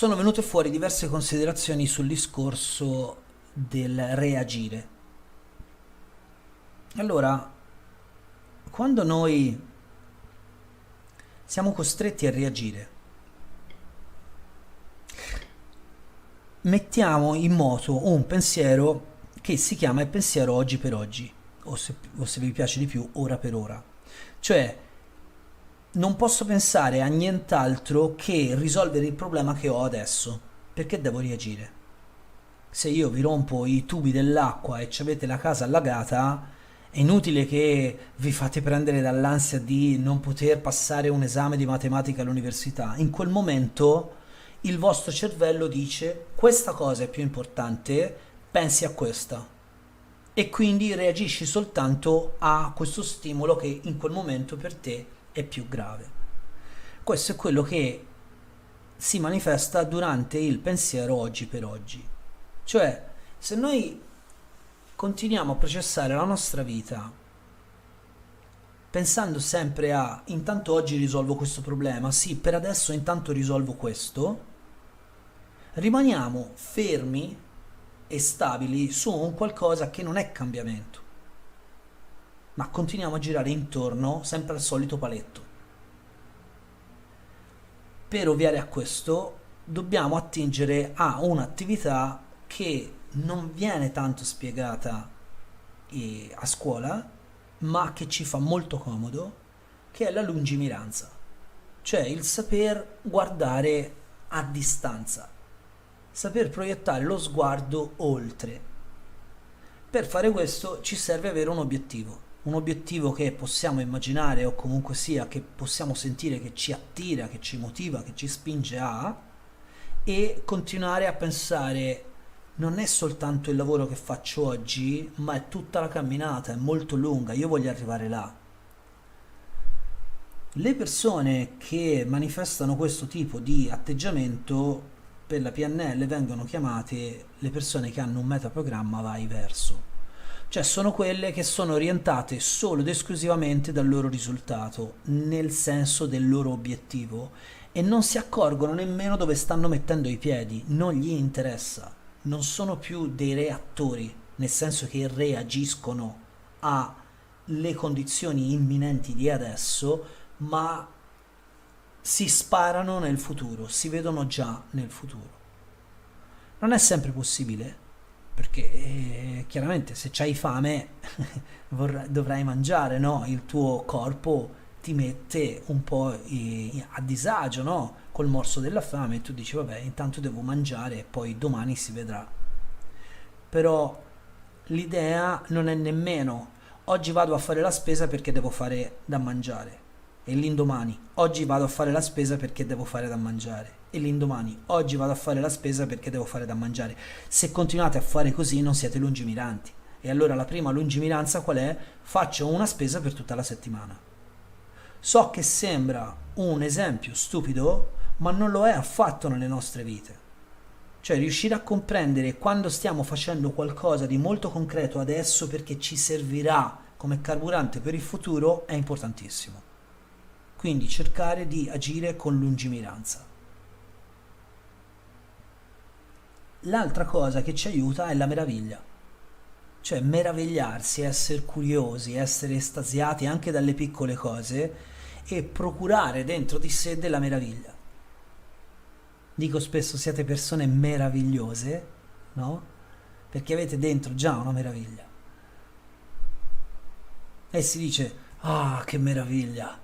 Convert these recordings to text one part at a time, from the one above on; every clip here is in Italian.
sono venute fuori diverse considerazioni sul discorso del reagire. Allora, quando noi siamo costretti a reagire, mettiamo in moto un pensiero che si chiama il pensiero oggi per oggi, o se vi piace di più, ora per ora. Cioè, non posso pensare a nient'altro che risolvere il problema che ho adesso, perché devo reagire. Se io vi rompo i tubi dell'acqua e ci avete la casa allagata, è inutile che vi fate prendere dall'ansia di non poter passare un esame di matematica all'università. In quel momento il vostro cervello dice questa cosa è più importante, pensi a questa. E quindi reagisci soltanto a questo stimolo che in quel momento per te è più grave. Questo è quello che si manifesta durante il pensiero oggi per oggi. Cioè, se noi continuiamo a processare la nostra vita pensando sempre a intanto oggi risolvo questo problema, sì, per adesso intanto risolvo questo, rimaniamo fermi e stabili su un qualcosa che non è cambiamento, ma continuiamo a girare intorno sempre al solito paletto. Per ovviare a questo dobbiamo attingere a un'attività che non viene tanto spiegata a scuola, ma che ci fa molto comodo, che è la lungimiranza, cioè il saper guardare a distanza, saper proiettare lo sguardo oltre. Per fare questo ci serve avere un obiettivo che possiamo immaginare o comunque sia che possiamo sentire che ci attira, che ci motiva, che ci spinge a, e continuare a pensare non è soltanto il lavoro che faccio oggi, ma è tutta la camminata, è molto lunga, io voglio arrivare là. Le persone che manifestano questo tipo di atteggiamento per la PNL vengono chiamate le persone che hanno un metaprogramma vai verso. Cioè sono quelle che sono orientate solo ed esclusivamente dal loro risultato, nel senso del loro obiettivo, e non si accorgono nemmeno dove stanno mettendo i piedi, non gli interessa. Non sono più dei reattori, nel senso che reagiscono alle condizioni imminenti di adesso, ma si sparano nel futuro, si vedono già nel futuro. Non è sempre possibile, perché chiaramente se c'hai fame dovrai mangiare, no? Il tuo corpo ti mette un po' a disagio, no? Col morso della fame e tu dici vabbè, intanto devo mangiare e poi domani si vedrà. Però l'idea non è nemmeno oggi vado a fare la spesa perché devo fare da mangiare e l'indomani oggi vado a fare la spesa perché devo fare da mangiare e l'indomani oggi vado a fare la spesa perché devo fare da mangiare. Se continuate a fare così non siete lungimiranti. E allora la prima lungimiranza qual è? Faccio una spesa per tutta la settimana. So che sembra un esempio stupido, ma non lo è affatto nelle nostre vite. Cioè riuscire a comprendere quando stiamo facendo qualcosa di molto concreto adesso perché ci servirà come carburante per il futuro è importantissimo. Quindi cercare di agire con lungimiranza. L'altra cosa che ci aiuta è la meraviglia. Cioè meravigliarsi, essere curiosi, essere estasiati anche dalle piccole cose e procurare dentro di sé della meraviglia. Dico spesso siete persone meravigliose, no? Perché avete dentro già una meraviglia. E si dice, ah, che meraviglia,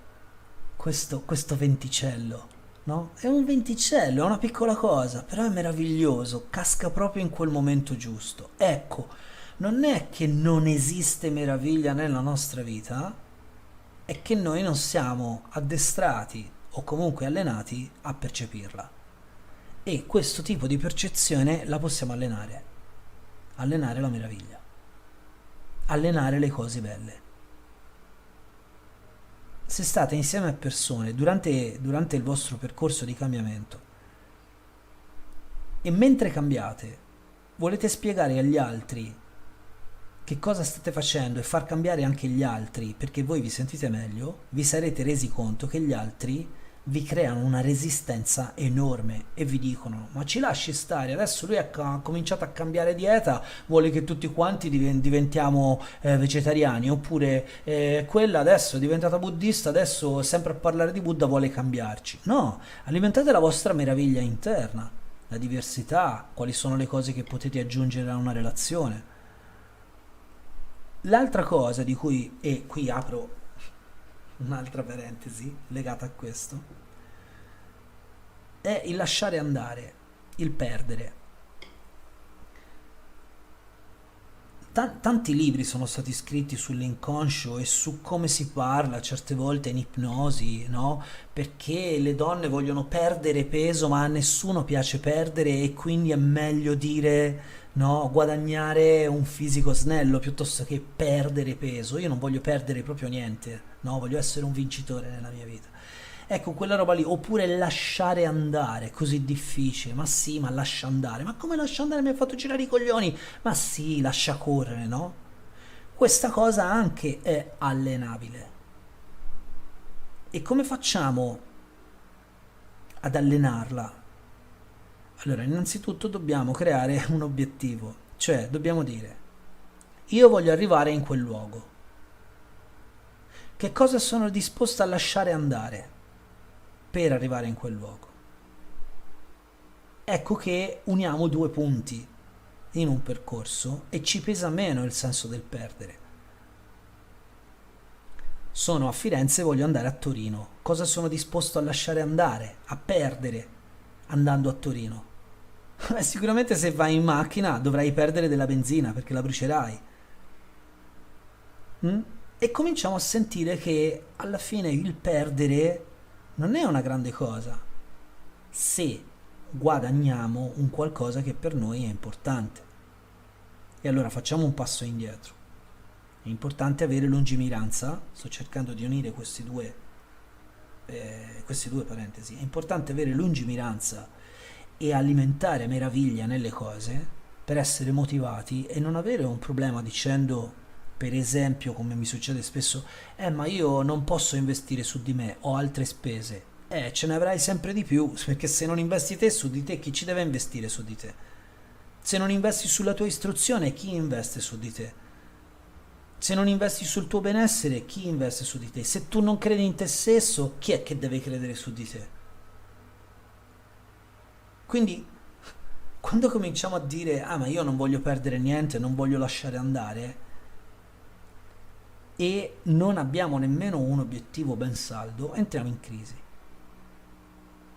questo venticello, no? È un venticello, è una piccola cosa, però è meraviglioso, casca proprio in quel momento giusto. Ecco, non è che non esiste meraviglia nella nostra vita, è che noi non siamo addestrati o comunque allenati a percepirla. E questo tipo di percezione la possiamo allenare la meraviglia, allenare le cose belle. Se state insieme a persone durante il vostro percorso di cambiamento e mentre cambiate volete spiegare agli altri che cosa state facendo e far cambiare anche gli altri perché voi vi sentite meglio, vi sarete resi conto che gli altri vi creano una resistenza enorme e vi dicono: ma ci lasci stare, adesso lui ha cominciato a cambiare dieta, vuole che tutti quanti diventiamo vegetariani, oppure quella adesso è diventata buddista, adesso sempre a parlare di Buddha vuole cambiarci. No, alimentate la vostra meraviglia interna, la diversità, quali sono le cose che potete aggiungere a una relazione. L'altra cosa di cui, e qui apro un'altra parentesi legata a questo, è il lasciare andare, il perdere. Tanti libri sono stati scritti sull'inconscio e su come si parla certe volte in ipnosi, no? Perché le donne vogliono perdere peso, ma a nessuno piace perdere e quindi è meglio dire, no, guadagnare un fisico snello piuttosto che perdere peso. Io non voglio perdere proprio niente, no? Voglio essere un vincitore nella mia vita. Ecco, quella roba lì, oppure lasciare andare, così difficile. Ma sì, ma lascia andare. Ma come lascia andare? Mi ha fatto girare i coglioni. Ma sì, lascia correre, no? Questa cosa anche è allenabile. E come facciamo ad allenarla? Allora, innanzitutto dobbiamo creare un obiettivo, cioè dobbiamo dire: io voglio arrivare in quel luogo. Che cosa sono disposto a lasciare andare per arrivare in quel luogo? Ecco che uniamo due punti in un percorso e ci pesa meno il senso del perdere. Sono a Firenze e voglio andare a Torino. Cosa sono disposto a lasciare andare, a perdere andando a Torino? Sicuramente se vai in macchina dovrai perdere della benzina perché la brucerai. Mm? E cominciamo a sentire che alla fine il perdere non è una grande cosa se guadagniamo un qualcosa che per noi è importante. E allora facciamo un passo indietro. È importante avere lungimiranza, sto cercando di unire queste due parentesi, è importante avere lungimiranza e alimentare meraviglia nelle cose per essere motivati e non avere un problema dicendo, per esempio, come mi succede spesso: ma io non posso investire su di me, ho altre spese. Ce ne avrai sempre di più, perché se non investi te su di te, chi ci deve investire su di te? Se non investi sulla tua istruzione, chi investe su di te? Se non investi sul tuo benessere, chi investe su di te? Se tu non credi in te stesso, chi è che deve credere su di te? Quindi, quando cominciamo a dire: ah, ma io non voglio perdere niente, non voglio lasciare andare, e non abbiamo nemmeno un obiettivo ben saldo, entriamo in crisi.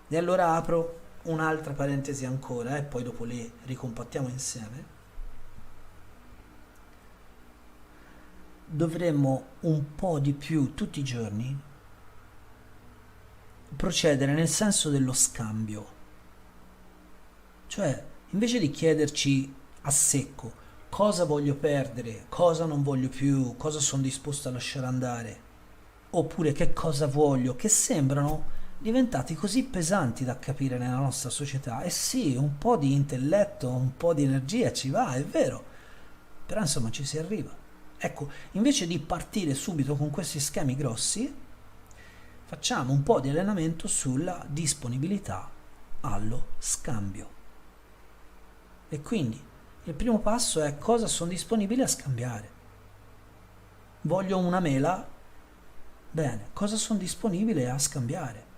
E allora apro un'altra parentesi ancora e poi dopo le ricompattiamo insieme. Dovremmo un po' di più tutti i giorni procedere nel senso dello scambio. Cioè, invece di chiederci a secco cosa voglio perdere, cosa non voglio più, cosa sono disposto a lasciare andare, oppure che cosa voglio, che sembrano diventati così pesanti da capire nella nostra società. E sì, un po' di intelletto, un po' di energia ci va, è vero, però insomma ci si arriva. Ecco, invece di partire subito con questi schemi grossi, facciamo un po' di allenamento sulla disponibilità allo scambio. E quindi il primo passo è: cosa sono disponibile a scambiare. Voglio una mela? Bene, cosa sono disponibile a scambiare?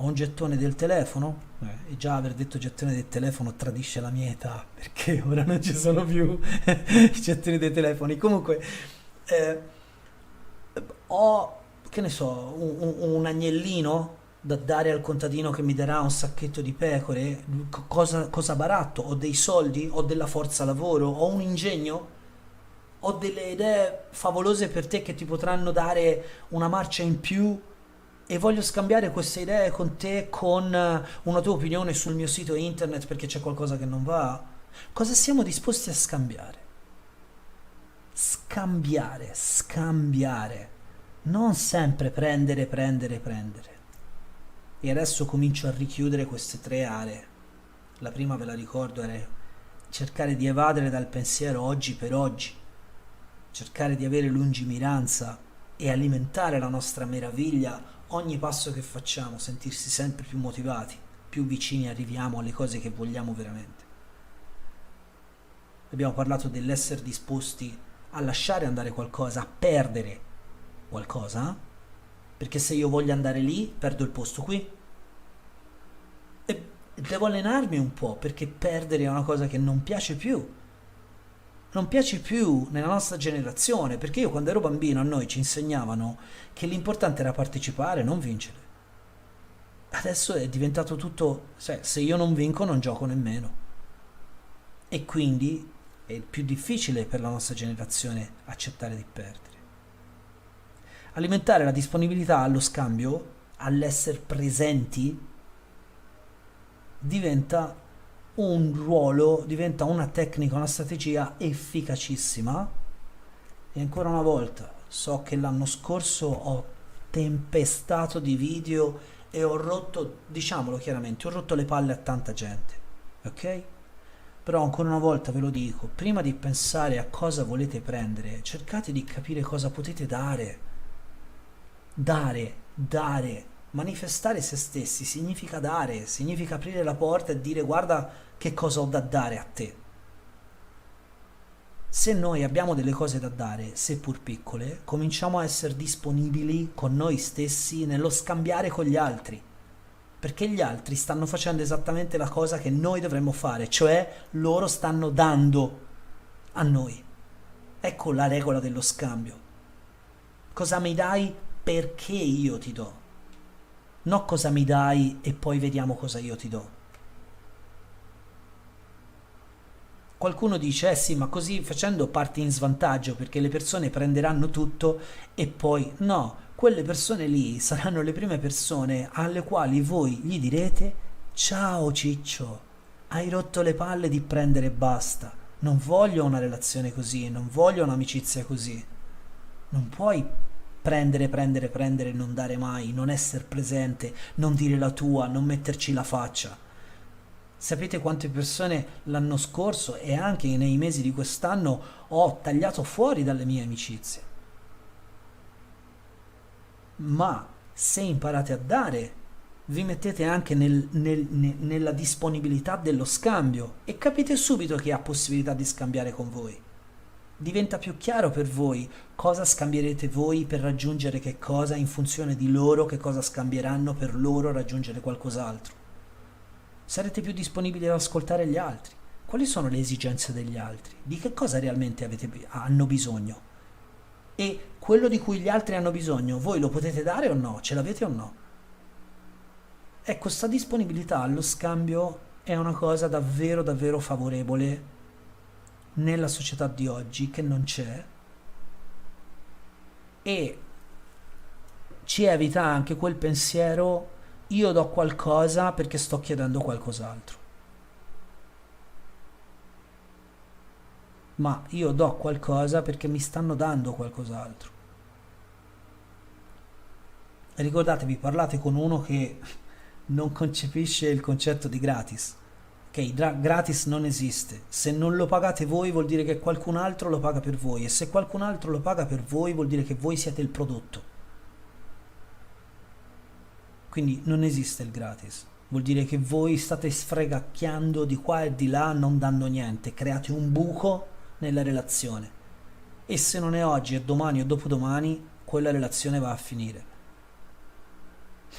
Ho un gettone del telefono? E già aver detto gettone del telefono tradisce la mia età, perché ora non ci sono più i gettoni dei telefoni. Comunque, eh, ho, che ne so, un agnellino da dare al contadino che mi darà un sacchetto di pecore. Cosa baratto? Ho dei soldi? Ho della forza lavoro? Ho un ingegno? Ho delle idee favolose per te che ti potranno dare una marcia in più e voglio scambiare queste idee con te, con una tua opinione sul mio sito internet perché c'è qualcosa che non va. Cosa siamo disposti a scambiare? Scambiare, scambiare, non sempre prendere, prendere, prendere. E adesso comincio a richiudere queste tre aree. La prima, ve la ricordo, era cercare di evadere dal pensiero oggi per oggi, cercare di avere lungimiranza e alimentare la nostra meraviglia ogni passo che facciamo, sentirsi sempre più motivati, più vicini arriviamo alle cose che vogliamo veramente. Abbiamo parlato dell'essere disposti a lasciare andare qualcosa, a perdere qualcosa, perché se io voglio andare lì, perdo il posto qui. E devo allenarmi un po', perché perdere è una cosa che non piace più. Non piace più nella nostra generazione, perché io quando ero bambino a noi ci insegnavano che l'importante era partecipare, non vincere. Adesso è diventato tutto, cioè, se io non vinco non gioco nemmeno. E quindi è più difficile per la nostra generazione accettare di perdere. Alimentare la disponibilità allo scambio, all'essere presenti, diventa un ruolo, diventa una tecnica, una strategia efficacissima. E ancora una volta, so che l'anno scorso ho tempestato di video e ho rotto, diciamolo chiaramente, ho rotto le palle a tanta gente, ok? Però ancora una volta ve lo dico, prima di pensare a cosa volete prendere, cercate di capire cosa potete dare. Dare. Manifestare se stessi significa dare, significa aprire la porta e dire guarda che cosa ho da dare a te. Se noi abbiamo delle cose da dare, seppur piccole, cominciamo a essere disponibili con noi stessi nello scambiare con gli altri, perché gli altri stanno facendo esattamente la cosa che noi dovremmo fare, cioè loro stanno dando a noi. Ecco la regola dello scambio. Cosa mi dai perché io ti do? Non cosa mi dai e poi vediamo cosa io ti do. Qualcuno dice, eh sì, ma così facendo parti in svantaggio perché le persone prenderanno tutto e poi no, quelle persone lì saranno le prime persone alle quali voi gli direte, ciao ciccio, hai rotto le palle di prendere e basta, non voglio una relazione così, non voglio un'amicizia così. Non puoi prendere e non dare mai, non essere presente, non dire la tua, non metterci la faccia. Sapete quante persone l'anno scorso e anche nei mesi di quest'anno ho tagliato fuori dalle mie amicizie? Ma se imparate a dare, vi mettete anche nella disponibilità dello scambio e capite subito chi ha possibilità di scambiare con voi. Diventa più chiaro per voi cosa scambierete voi per raggiungere che cosa in funzione di loro, che cosa scambieranno per loro raggiungere qualcos'altro. Sarete più disponibili ad ascoltare gli altri. Quali sono le esigenze degli altri? Di che cosa realmente hanno bisogno? E quello di cui gli altri hanno bisogno, voi lo potete dare o no? Ce l'avete o no? Ecco, sta disponibilità allo scambio è una cosa davvero davvero favorevole nella società di oggi che non c'è e ci evita anche quel pensiero io do qualcosa perché sto chiedendo qualcos'altro. Ma io do qualcosa perché mi stanno dando qualcos'altro. Ricordatevi, parlate con uno che non concepisce il concetto di gratis. Ok, gratis non esiste. Se non lo pagate voi vuol dire che qualcun altro lo paga per voi e se qualcun altro lo paga per voi vuol dire che voi siete il prodotto. Quindi non esiste il gratis. Vuol dire che voi state sfregacchiando di qua e di là non dando niente, create un buco nella relazione. E se non è oggi, è domani o dopodomani, quella relazione va a finire.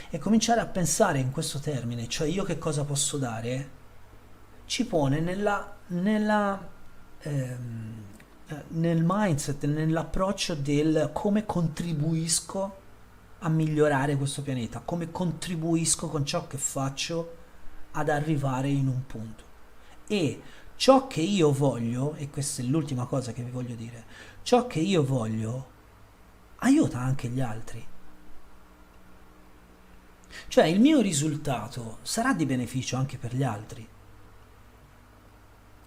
E cominciare a pensare in questo termine, cioè io che cosa posso dare, ci pone nel mindset, nell'approccio del come contribuisco a migliorare questo pianeta, come contribuisco con ciò che faccio ad arrivare in un punto. E ciò che io voglio, e questa è l'ultima cosa che vi voglio dire, ciò che io voglio aiuta anche gli altri. Cioè il mio risultato sarà di beneficio anche per gli altri.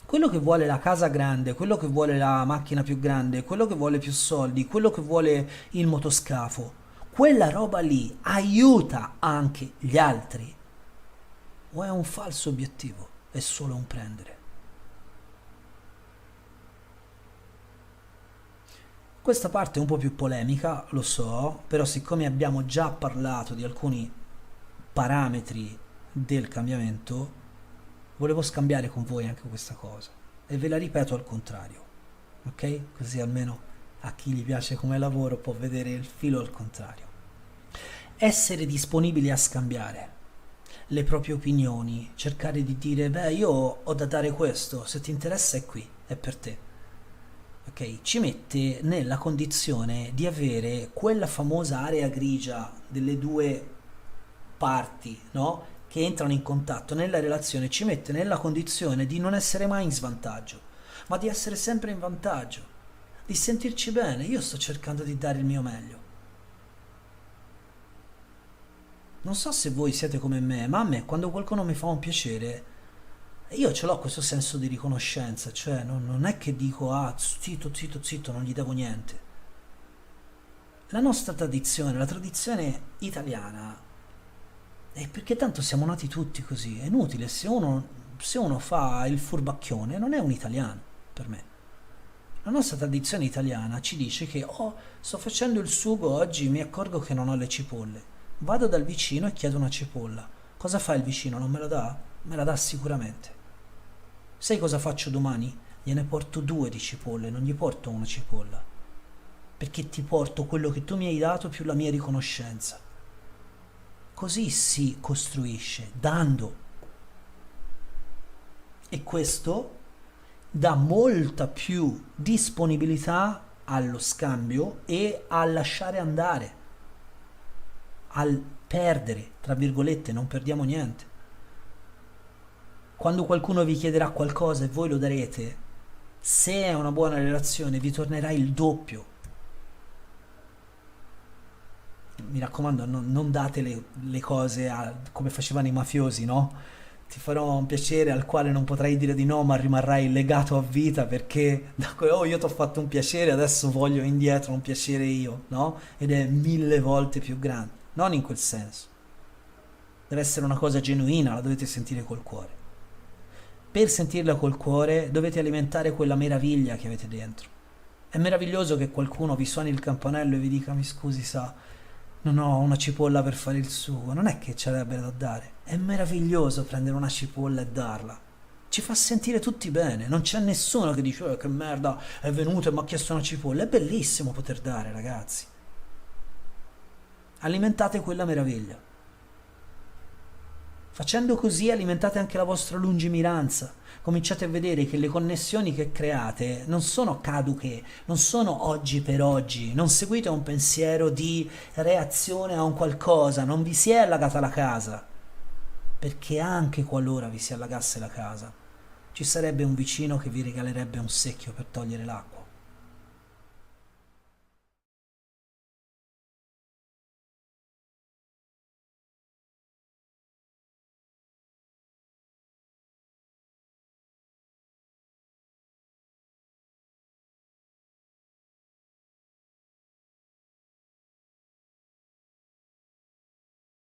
Quello che vuole la casa grande, quello che vuole la macchina più grande, quello che vuole più soldi, quello che vuole il motoscafo, quella roba lì aiuta anche gli altri? O è un falso obiettivo? È solo un prendere? Questa parte è un po' più polemica, lo so, però siccome abbiamo già parlato di alcuni parametri del cambiamento, volevo scambiare con voi anche questa cosa. E ve la ripeto al contrario, ok? Così almeno a chi gli piace come lavoro può vedere il filo al contrario. Essere disponibili a scambiare le proprie opinioni, cercare di dire, beh, io ho da dare questo, se ti interessa è qui, è per te. Ok? Ci mette nella condizione di avere quella famosa area grigia delle due parti, no? Che entrano in contatto nella relazione, ci mette nella condizione di non essere mai in svantaggio, ma di essere sempre in vantaggio, di sentirci bene. Io sto cercando di dare il mio meglio. Non so se voi siete come me, ma a me quando qualcuno mi fa un piacere, io ce l'ho questo senso di riconoscenza, cioè non è che dico ah zitto, zitto, zitto, non gli devo niente. La nostra tradizione, la tradizione italiana, è perché tanto siamo nati tutti così, è inutile, se uno fa il furbacchione non è un italiano per me. La nostra tradizione italiana ci dice che oh, sto facendo il sugo oggi, mi accorgo che non ho le cipolle. Vado dal vicino e chiedo una cipolla. Cosa fa il vicino? Non me la dà? Me la dà sicuramente. Sai cosa faccio domani? Gliene porto due di cipolle, non gli porto una cipolla. Perché ti porto quello che tu mi hai dato più la mia riconoscenza. Così si costruisce, dando. E questo dà molta più disponibilità allo scambio e a lasciare andare, al perdere, tra virgolette, non perdiamo niente. Quando qualcuno vi chiederà qualcosa e voi lo darete, se è una buona relazione vi tornerà il doppio. Mi raccomando, non date le cose come facevano i mafiosi, no? Ti farò un piacere al quale non potrai dire di no, ma rimarrai legato a vita perché oh, io ti ho fatto un piacere, adesso voglio indietro un piacere io, no? Ed è 1000 volte più grande. Non in quel senso. Deve essere una cosa genuina, la dovete sentire col cuore. Per sentirla col cuore dovete alimentare quella meraviglia che avete dentro. È meraviglioso che qualcuno vi suoni il campanello e vi dica mi scusi sa, non ho una cipolla per fare il sugo, non è che ce l'avrebbe da dare. È meraviglioso prendere una cipolla e darla. Ci fa sentire tutti bene, non c'è nessuno che dice che merda è venuto e mi ha chiesto una cipolla. È bellissimo poter dare, ragazzi. Alimentate quella meraviglia. Facendo così alimentate anche la vostra lungimiranza. Cominciate a vedere che le connessioni che create non sono caduche, non sono oggi per oggi, non seguite un pensiero di reazione a un qualcosa, non vi si è allagata la casa, perché anche qualora vi si allagasse la casa, ci sarebbe un vicino che vi regalerebbe un secchio per togliere l'acqua.